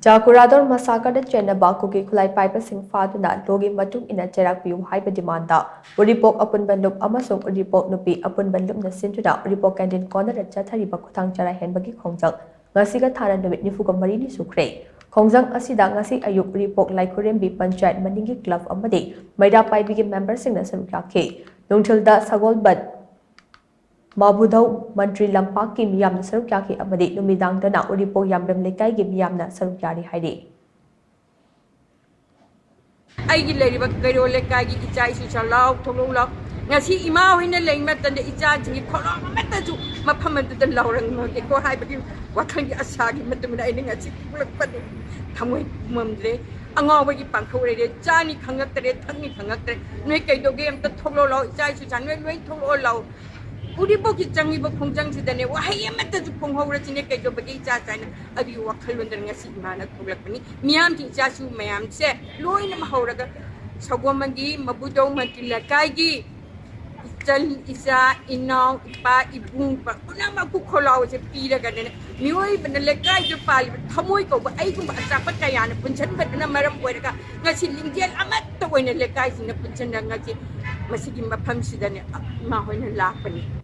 Jakuradhor Massacre Da Chennaba Kuki khutlai paiba shing phaduna logi matung ina Cheirak Piyu Haiba demanda Uripok Apunba Lup amasung Uripok Nupi Apunba Lup na shinduna Uripok Canteen Corner chathariba khuthang chara henba Khongjang Ngasiga Thana Numit nifuga marini Sukhre Khongjang asida ngasi ayuk Uripok Laikurembi Panchayat maningi club amadi maida paibigi member sing na saruk yakhe nungthilda sagolbat Mabudau Mantri Lampaki Miyam Saruk Yaki Amadi Numidang Dana Uripok Yambem Lekai Gimyamna Saruk Yari Haidi. Aigi leriba kairo lekai gi ichai su chalau tholo law ngasi ima hoina leimat tan de icha jingi tholo mata ju mafam ta laurang no ke ko hai bagi wakhang gi asa gi matum na ina ngasi kulak pan thamoi mamdre angaw bagi pangkhau re chani khangak tare thangni khangak tare noi kai do ge am ta tholo law ichai su chan noi tholo law Uripok Canteen Corner sidane wahai amata ju phonghora chine kai do bagi cha chana adi wakhal londar ngasi mana thulakni miyam ti cha su mayam se loina mahoraga sagomagi mabudau matila kai gi chal isa inaw ipa ibung pa unama ku kholaw se pira ga ne mioi banale kai ju pal thamoi ko ai kum achapat kaya na punchan ba na maram poiraga ngasi lingjel amat to oina le kai sina punchan ngasi masigi mafam sidane ma hoina lakpani